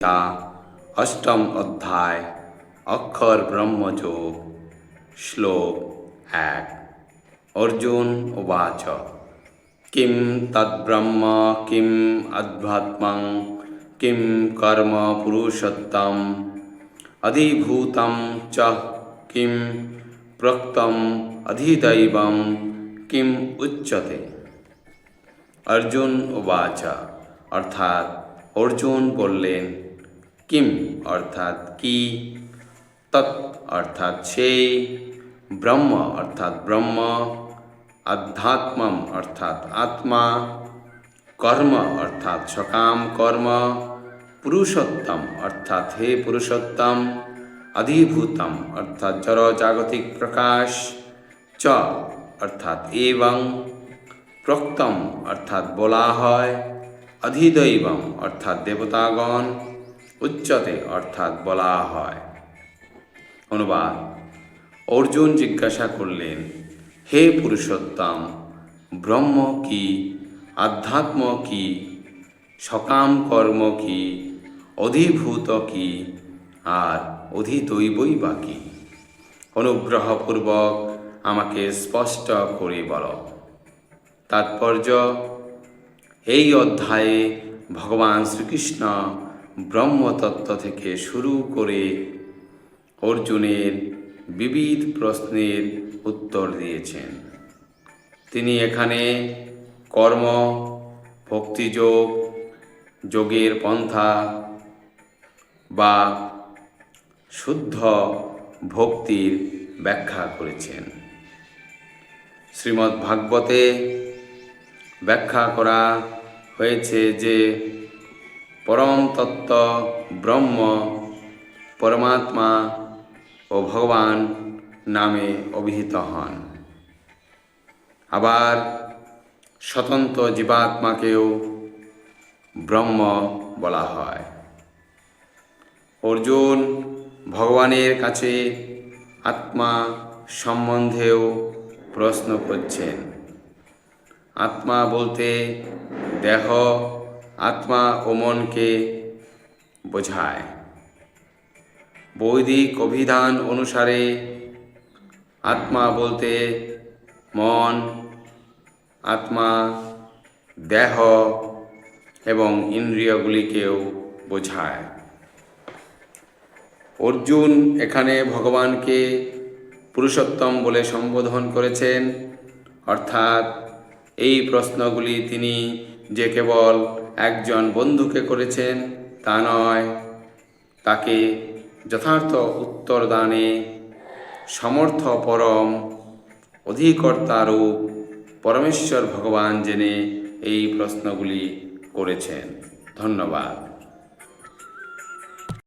गीता अष्टम अध्याय अक्षर ब्रह्मयोग श्लोक 1। अर्जुन उवाच किं तद्ब्रह्म किं अध्यात्मं किं कर्म पुरुषोत्तम अधिभूतं च किं प्रोक्तम अधिदैवं किम उच्यते। अर्जुन उवाच अर्थात अर्जुन बोलें किम अर्थात की, तत् अर्थात সেই, ब्रह्म अर्थात ब्रह्म, अध्यात्मम अर्थात आत्मा, कर्म अर्थात सकाम कर्म, पुरुषोत्तम अर्थात हे पुरुषोत्तम, अधिभूतम अर्थात जड़ जागतिक प्रकाश, च अर्थात एवं, प्रोक्तम अर्थात बोला है, अधिदैवम अर्थात देवतागण, उच्चते अर्थात बोला है। अनुवाद। अर्जुन जिज्ञासा करलें हे पुरुषोत्तम, ब्रह्म की, आध्यात्म की, सकाम कर्म की, अधिभूत की और अधिदैवई बा की? अनुग्रहपूर्वक आमाके स्पष्ट करे बलो। तात्पर्य, এই অধ্যায়ে ভগবান শ্রীকৃষ্ণ ব্রহ্মতত্ত্ব থেকে শুরু করে অর্জুনের বিবিধ প্রশ্নের উত্তর দিয়েছেন। তিনি এখানে কর্ম, ভক্তিযোগ, যোগের পন্থা বা শুদ্ধ ভক্তির ব্যাখ্যা করেছেন। শ্রীমদ্ ভাগবতে ব্যাখ্যা করা হয়েছে যে পরম তত্ত্ব ব্রহ্ম, পরমাত্মা ও ভগবান নামে অভিহিত হন। আবার স্বতন্ত্র জীবাত্মাকেও ব্রহ্ম বলা হয়। অর্জুন ভগবানের কাছে আত্মা সম্বন্ধেও প্রশ্ন করছেন। আত্মা বলতে দেহ, আত্মা ও মনকে বোঝায়। বৈদিক অভিধান অনুসারে আত্মা বলতে মন, আত্মা, দেহ এবং ইন্দ্রিয়গুলিকেও বোঝায়। অর্জুন এখানে ভগবানকে পুরুষোত্তম বলে সম্বোধন করেছেন, অর্থাৎ এই প্রশ্নগুলি তিনি যে কেবল একজন বন্ধুকে করেছেন তা নয়, তাকে যথার্থ উত্তরদানে সমর্থ পরম অধিকর্তারূপ পরমেশ্বর ভগবান জেনে এই প্রশ্নগুলি করেছেন। ধন্যবাদ।